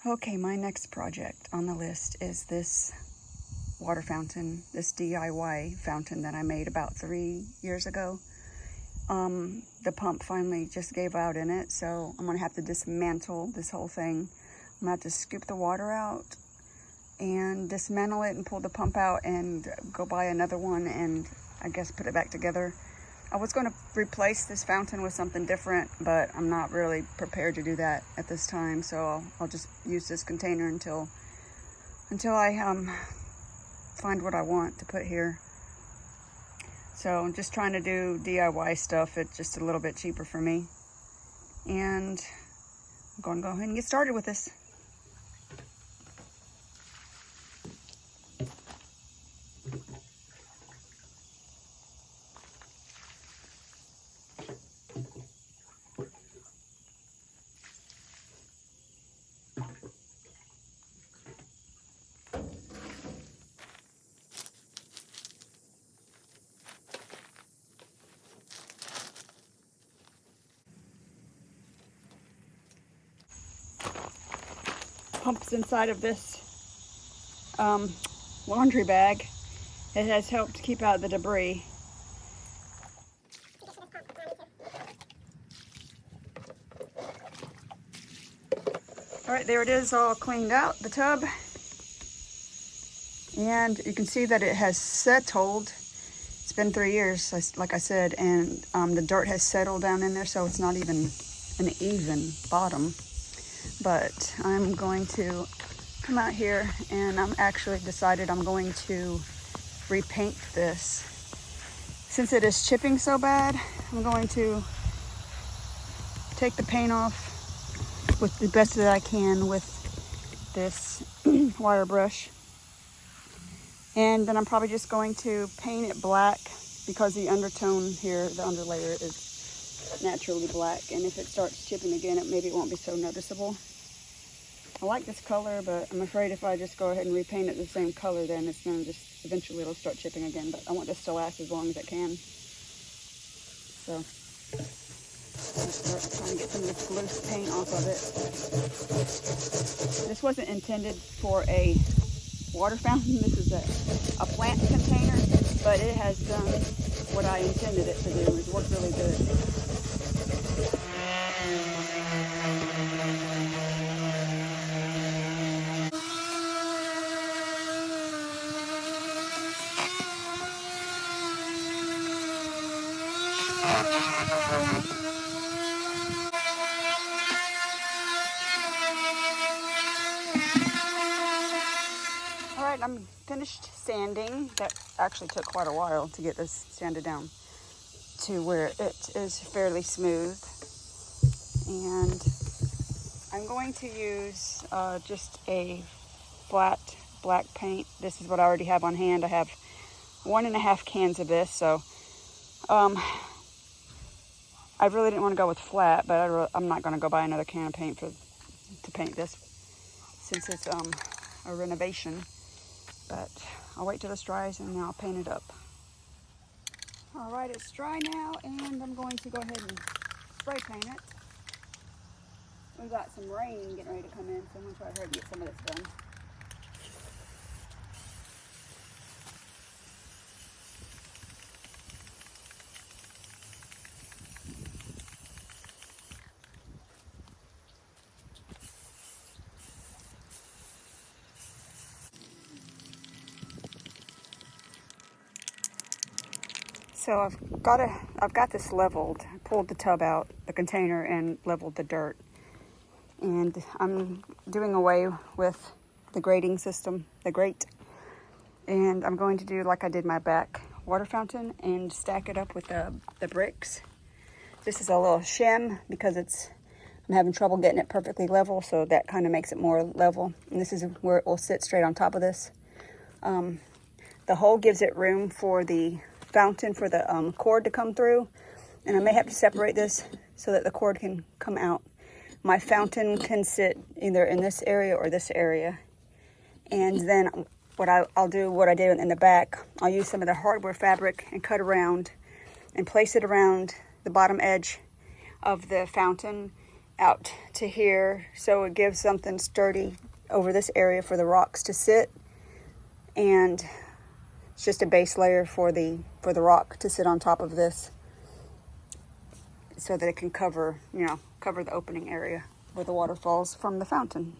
Okay, my next project on the list is this water fountain, this DIY fountain that I made about 3 years ago. The pump finally just gave out in it, so I'm gonna have to dismantle this whole thing. I'm gonna have to scoop the water out and dismantle it and pull the pump out and go buy another one and I guess put it back together. I was going to replace this fountain with something different, but I'm not really prepared to do that at this time, so I'll just use this container until I find what I want to put here. So I'm just trying to do DIY stuff. It's just a little bit cheaper for me, and I'm going to go ahead and get started with this. Pump's inside of this laundry bag. It has helped keep out the debris. All right, there it is, all cleaned out, the tub. And you can see that it has settled. It's been 3 years, like I said, and the dirt has settled down in there, so it's not even an even bottom. But I'm going to come out here and I'm actually decided I'm going to repaint this. Since it is chipping so bad, I'm going to take the paint off with the best that I can with this wire brush. And then I'm probably just going to paint it black because the undertone here, the underlayer is naturally black, and if it starts chipping again, maybe it won't be so noticeable. I like this color, but I'm afraid if I just go ahead and repaint it the same color, then it's going to just eventually it'll start chipping again. But I want this to last as long as it can. So I'll start trying to get some of this loose paint off of it. This wasn't intended for a water fountain. This is a plant container, but it has done what I intended it to do. It's worked really good. All right, I'm finished sanding. That actually took quite a while to get this sanded down to where it is fairly smooth. And I'm going to use just a flat black paint. This is what I already have on hand. I have 1.5 cans of this, so I really didn't want to go with flat, but I'm not going to go buy another can of paint to paint this since it's a renovation. But I'll wait till this dries and then I'll paint it up. All right, it's dry now, and I'm going to go ahead and spray paint it. We've got some rain getting ready to come in, so I'm going to try to hurry to get some of this done. So I've got this leveled. I pulled the tub out, the container, and leveled the dirt. And I'm doing away with the grading system, the grate. And I'm going to do like I did my back water fountain and stack it up with the bricks. This is a little shim because I'm having trouble getting it perfectly level, so that kind of makes it more level. And this is where it will sit straight on top of this. The hole gives it room for the fountain for the cord to come through, and I may have to separate this so that the cord can come out. My fountain can sit either in this area or this area, and then what I'll do, what I did in the back, I'll use some of the hardware fabric and cut around and place it around the bottom edge of the fountain out to here, so it gives something sturdy over this area for the rocks to sit, and it's just a base layer for the rock to sit on top of this, so that it can cover the opening area where the water falls from the fountain.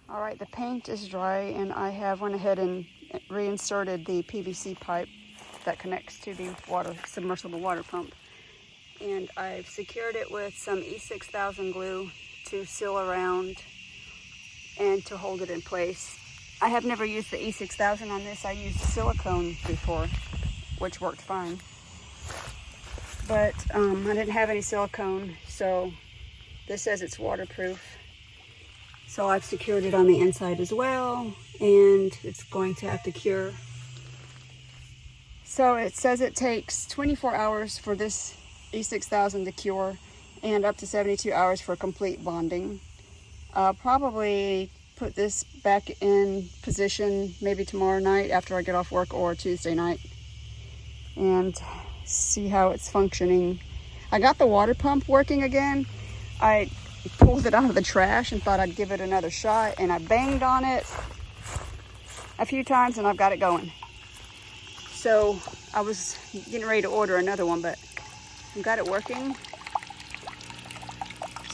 All right, the paint is dry, and I have went ahead and reinserted the PVC pipe that connects to the submersible water pump. And I've secured it with some E6000 glue to seal around and to hold it in place. I have never used the E6000 on this. I used silicone before, which worked fine. But I didn't have any silicone, so this says it's waterproof. So I've secured it on the inside as well, and it's going to have to cure. So it says it takes 24 hours for this E6000 to cure, and up to 72 hours for complete bonding. I'll probably put this back in position maybe tomorrow night after I get off work, or Tuesday night, and see how it's functioning. I got the water pump working again. I pulled it out of the trash and thought I'd give it another shot, and I banged on it a few times and I've got it going. So I was getting ready to order another one, but I've got it working.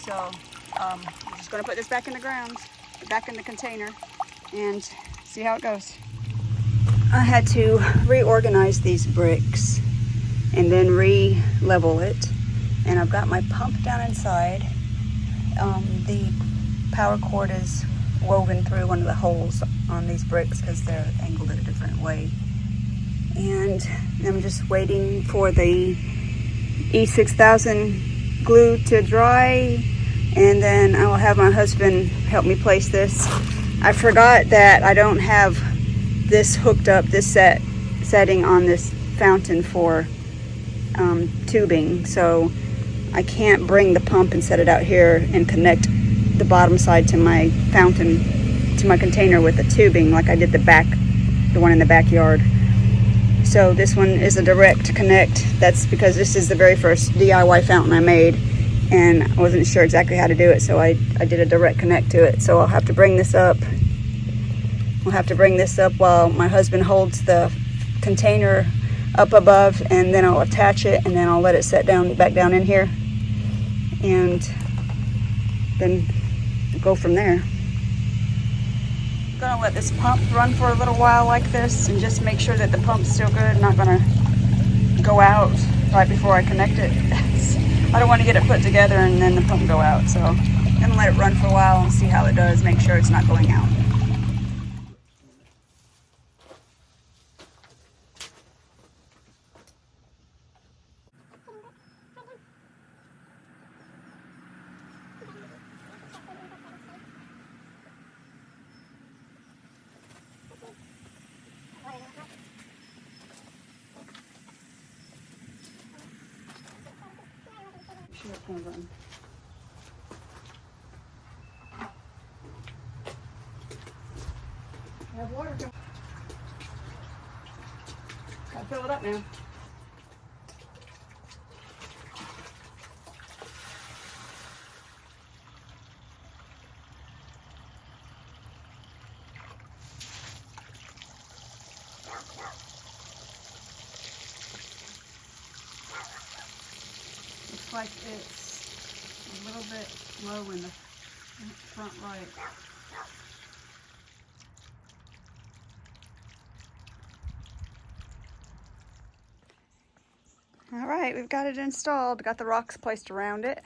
So I'm just going to put this back in the ground, back in the container, and see how it goes. I had to reorganize these bricks and then re-level it, and I've got my pump down inside. The power cord is woven through one of the holes on these bricks because they're angled in a different way. And I'm just waiting for the E6000 glue to dry, and then I will have my husband help me place this. I forgot that I don't have this hooked up, this setting on this fountain for tubing, so I can't bring the pump and set it out here and connect the bottom side to my fountain, to my container with the tubing like I did the one in the backyard. So this one is a direct connect. That's because this is the very first DIY fountain I made, and I wasn't sure exactly how to do it, so I did a direct connect to it. So I'll have to bring this up. We'll have to bring this up while my husband holds the container up above, and then I'll attach it, and then I'll let it set back down in here, and then go from there. I'm gonna let this pump run for a little while like this and just make sure that the pump's still good. I'm not gonna go out right before I connect it. I don't want to get it put together and then the pump go out, so I'm gonna let it run for a while and see how it does, make sure it's not going out. Sure it can run. I have water. Gotta fill it up now. Looks like it's a little bit low in the front right. All right, we've got it installed. Got the rocks placed around it.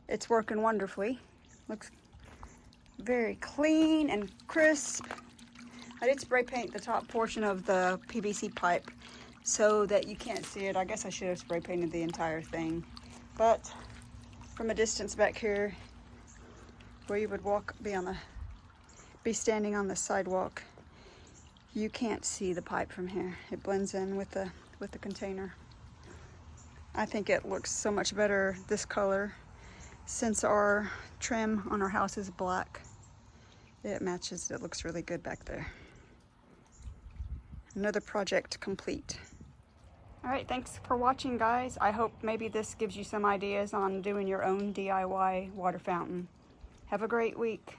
It's working wonderfully. Looks very clean and crisp. I did spray paint the top portion of the PVC pipe so that you can't see it. I guess I should have spray painted the entire thing. But from a distance back here, where you would be standing on the sidewalk, you can't see the pipe from here. It blends in with the container. I think it looks so much better this color, since our trim on our house is black. It matches. It looks really good back there. Another project complete. All right, thanks for watching, guys. I hope maybe this gives you some ideas on doing your own DIY water fountain. Have a great week.